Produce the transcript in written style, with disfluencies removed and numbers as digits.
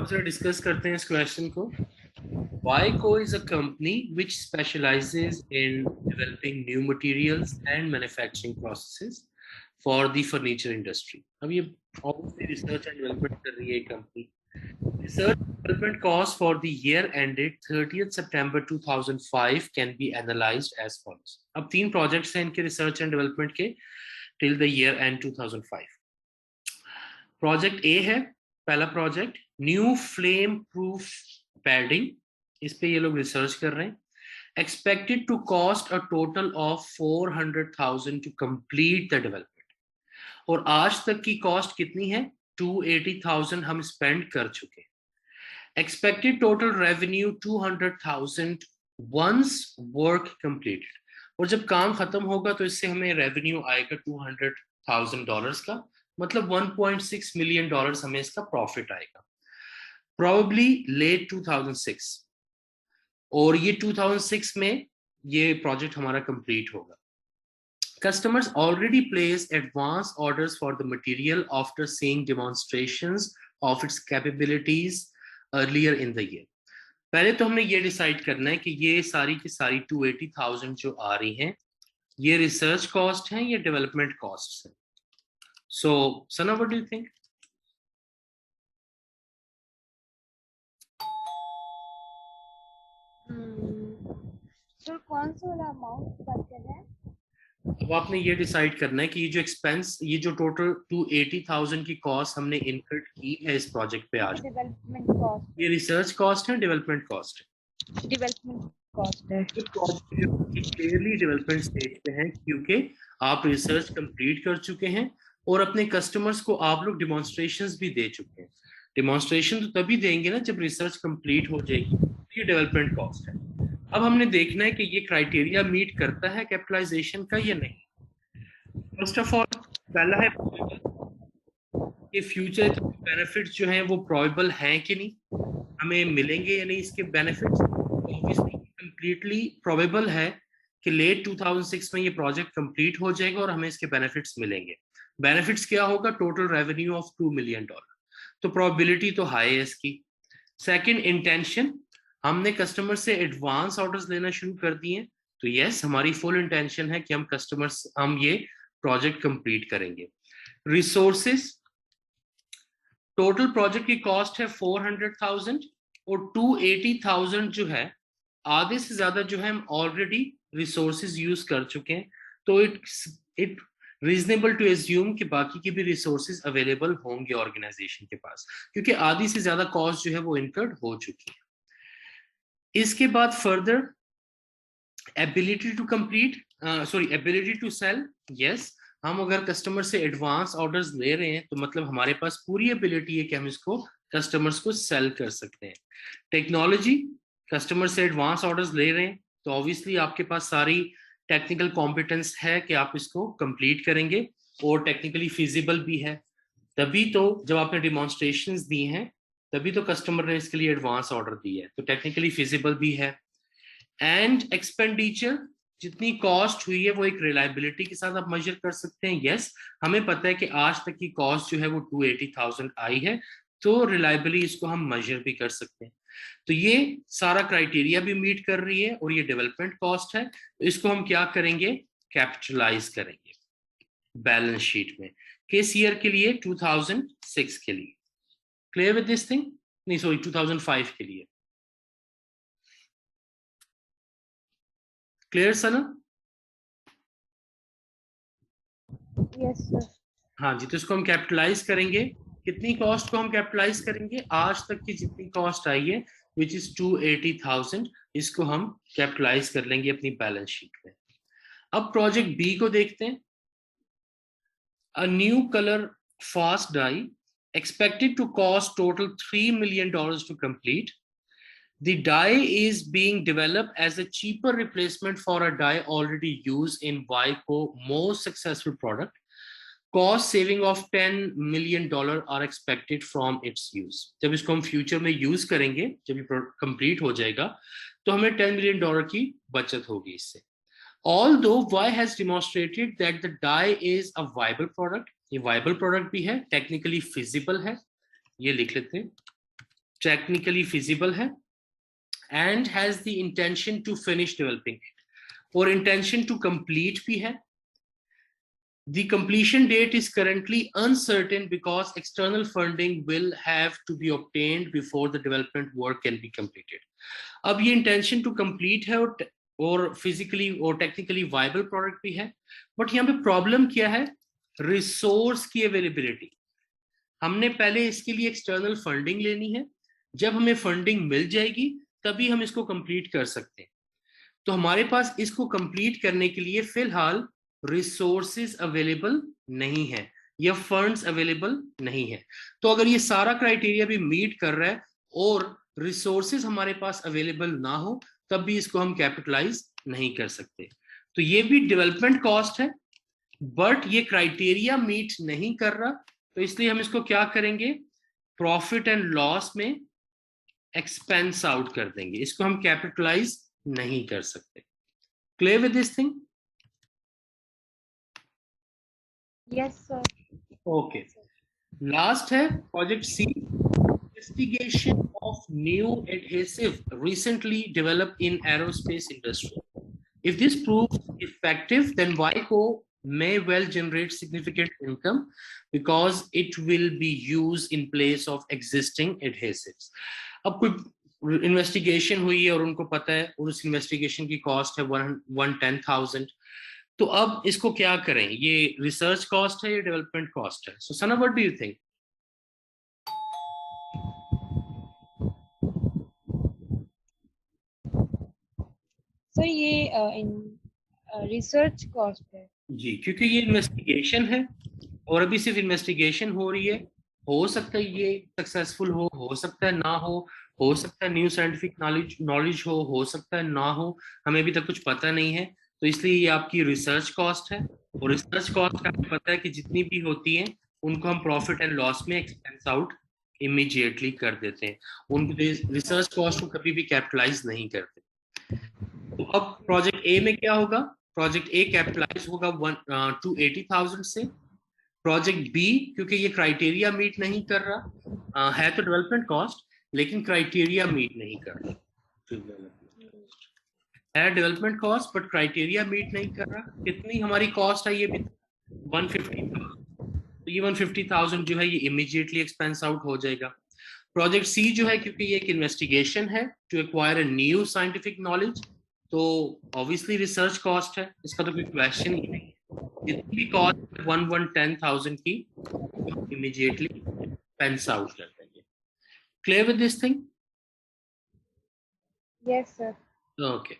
जरा डिस्कस करते हैं इस क्वेश्चन को। Wyco is a company which specializes in developing new materials and manufacturing processes for the furniture industry. अब ये obviously research and development कर रही है company. Research and development costs for the year ended 30th September 2005 can be analyzed as follows. अब तीन projects हैं इनके research and development के till the year end 2005. Project A है पहला project, new flame proof padding, इस पे ये लोग रिसर्च कर रहे हैं। Expected to cost a total of 400,000 to complete the development, और आज तक की कॉस्ट कितनी है? 280,000 हम स्पेंड कर चुके। Expected total revenue 200,000 once work completed, और जब काम खत्म होगा तो इससे हमें रेवेन्यू आएगा $200,000 का, मतलब $1.6 मिलियन हमें इसका प्रॉफिट आएगा। प्रोबेबली लेट 2006, और ये 2006 में ये प्रोजेक्ट हमारा कंप्लीट होगा। Customers already place advance orders for the material after seeing demonstrations of its capabilities earlier in the year. पहले तो हमने ये डिसाइड करना है कि ये सारी की सारी 280,000 जो आ रही हैं, ये रिसर्च कॉस्ट है या डेवलपमेंट कॉस्ट है। So, Sana, what do you think? Sir कौन सा वाला अमाउंट बात कर रहे हैं? अब आपने ये डिसाइड करना है कि ये जो एक्सपेंस, ये जो टोटल 280,000 की कॉस्ट हमने इनकर्ड की है इस प्रोजेक्ट पे आज, डेवलपमेंट कॉस्ट, ये रिसर्च कॉस्ट है, डेवलपमेंट कॉस्ट है? डेवलपमेंट कॉस्ट है। क्लियरली डेवलपमेंट स्टेज पे है, क्योंकि आप रिसर्च कंप्लीट कर चुके हैं और अपने कस्टमर्स को आप लोग डिमॉन्स्ट्रेशंस भी दे चुके हैं। डिमॉन्स्ट्रेशन तो तभी देंगे ना जब रिसर्च कंप्लीट हो जाएगी, ये डेवलपमेंट कॉस्ट है। अब हमने देखना है कि ये क्राइटेरिया मीट करता है कैपिटलाइजेशन का या नहीं। फर्स्ट ऑफ ऑल पहला है कि फ्यूचर बेनिफिट्स जो हैं वो प्रोबेबल हैं कि नहीं, हमें मिलेंगे या नहीं इसके बेनिफिट्स। ऑब्वियसली कंप्लीटली प्रोबेबल है कि लेट 2006 में ये प्रोजेक्ट कंप्लीट हो जाएगा और हमें इसके बेनिफिट्स मिलेंगे। बेनिफिट्स क्या होगा? टोटल रेवेन्यू ऑफ $2 मिलियन, तो प्रोबेबिलिटी तो हाई है इसकी। सेकंड, इंटेंशन, हमने कस्टमर से एडवांस ऑर्डर्स लेना शुरू कर दिए, तो यस हमारी फुल इंटेंशन है कि हम ये प्रोजेक्ट कंप्लीट करेंगे। रिसोर्सेज, टोटल प्रोजेक्ट की कॉस्ट है 400,000 और 280,000 जो है, आधे से ज्यादा जो है हम ऑलरेडी रिसोर्सेज यूज कर चुके हैं, तो इट रीजनेबल टू एज्यूम कि बाकी की भी रिसोर्सेज अवेलेबल होंगे ऑर्गेनाइजेशन के पास, क्योंकि आधी से ज्यादा कॉस्ट जो है वो इनकर्ड हो चुकी है। इसके बाद further ability to complete, ability to sell, yes हम अगर कस्टमर से एडवांस ऑर्डर्स ले रहे हैं तो मतलब हमारे पास पूरी एबिलिटी है कि हम इसको कस्टमर्स को सेल कर सकते हैं। टेक्नोलॉजी, कस्टमर से एडवांस ऑर्डर्स ले रहे हैं तो ऑब्वियसली आपके पास सारी टेक्निकल कॉम्पिटेंस है कि आप इसको कंप्लीट करेंगे, और टेक्निकली फिजिबल भी है। तभी तो जब आपने डिमॉन्स्ट्रेशंस दी हैं तभी तो कस्टमर ने इसके लिए एडवांस ऑर्डर दिया है, तो टेक्निकली फिजिबल भी है। एंड एक्सपेंडिचर, जितनी कॉस्ट हुई है वो एक रिलायबिलिटी के साथ आप मेजर कर सकते हैं। यस हमें पता है कि आज तक की कॉस्ट जो है वो 280,000 आई है, तो रिलायबली इसको हम मेजर भी कर सकते हैं। तो ये सारा क्राइटेरिया भी मीट कर रही है और ये डेवलपमेंट कॉस्ट है, तो इसको हम क्या करेंगे? कैपिटलाइज करेंगे बैलेंस शीट में। किस ईयर के लिए? 2006 के लिए। Clear with this thing? नहीं सॉरी 2005 के लिए। क्लियर सना? Yes sir. हाँ जी, तो इसको हम कैपिटलाइज करेंगे। कितनी कॉस्ट को हम कैपिटलाइज करेंगे? आज तक की जितनी कॉस्ट आई है विच इज 280,000, इसको हम कैपिटलाइज कर लेंगे अपनी बैलेंस शीट में। अब प्रोजेक्ट बी को देखते हैं। A new colour fast dye expected to cost total $3 million to complete. The die is being developed as a cheaper replacement for a die already used in Wyco most successful product. Cost saving of $10 million are expected from its use. जब इसको हम future में use करेंगे, जब ये complete हो जाएगा तो हमें $10 million की बचत होगी इससे। Although Y has demonstrated that the die is a viable product, ये viable product भी है, technically feasible है, ये लिख लेते हैं। टेक्निकली फिजिबल है, and has the intention to finish developing it, और intention to complete भी है. The completion date is currently uncertain because external funding will have to be obtained before the development work can be completed. अब ये intention to complete है और physically और technically viable product भी है, but यहाँ पे problem क्या है? Resource की availability. हमने पहले इसके लिए एक्सटर्नल फंडिंग लेनी है, जब हमें फंडिंग मिल जाएगी तभी हम इसको कंप्लीट कर सकते हैं. तो हमारे पास इसको कंप्लीट करने के लिए फिलहाल रिसोर्सेज अवेलेबल नहीं है या फंड्स अवेलेबल नहीं है. तो अगर ये सारा क्राइटेरिया भी मीट कर रहा है और रिसोर्सेज हमारे पास अवेलेबल ना हो, तब भी इसको हम कैपिटलाइज नहीं कर सकते. तो ये भी डेवलपमेंट कॉस्ट है, बट ये क्राइटेरिया मीट नहीं कर रहा, तो इसलिए हम इसको क्या करेंगे, प्रॉफिट एंड लॉस में एक्सपेंस आउट कर देंगे. इसको हम कैपिटलाइज नहीं कर सकते. Clear with this thing? Yes, sir. Okay. Last है project C, investigation of new adhesive recently developed in aerospace industry. If this proves effective, then WICO may well generate significant income because it will be used in place of existing adhesives. अब कोई investigation हुई है और उनको पता है और उस इन्वेस्टिगेशन की कॉस्ट है 110,000, तो अब इसको क्या करें? ये रिसर्च कॉस्ट है या डेवलपमेंट कॉस्ट है? So Sana, what do you think? Sir ये रिसर्च कॉस्ट है जी, क्योंकि ये इन्वेस्टिगेशन है और अभी सिर्फ इन्वेस्टिगेशन हो रही है. हो सकता है ये सक्सेसफुल हो सकता है ना हो सकता है न्यू साइंटिफिक नॉलेज हो सकता है ना हो, हमें अभी तक कुछ पता नहीं है. तो इसलिए ये आपकी रिसर्च कॉस्ट है, और रिसर्च कॉस्ट का हमें पता है कि जितनी भी होती है उनको हम प्रॉफिट एंड लॉस में एक्सपेंस आउट इमीडिएटली कर देते हैं. उन रिसर्च कॉस्ट को कभी भी कैपिटलाइज नहीं करते. तो अब प्रोजेक्ट ए में क्या होगा? प्रोजेक्ट ए कैपिटलाइज होगा 280,000 से. प्रोजेक्ट बी, क्योंकि ये क्राइटेरिया मीट नहीं कर रहा, है तो डेवलपमेंट कॉस्ट लेकिन क्राइटेरिया मीट नहीं कर रहा, है development cost but criteria meet नहीं कर रहा. कितनी हमारी कॉस्ट है ये भी? 150,000. तो ये 150,000 जो है ये इमीडिएटली एक्सपेंस आउट हो जाएगा. प्रोजेक्ट सी जो है, क्योंकि ये एक इन्वेस्टिगेशन है to acquire a new scientific knowledge, तो ऑब्वियसली रिसर्च कॉस्ट है, इसका तो कोई क्वेश्चन ही नहीं है. जितनी भी कॉस्ट 110,000 की इमीडिएटली एक्सपेंस आउट कर देंगे. Clear with this thing? Yes sir. Okay.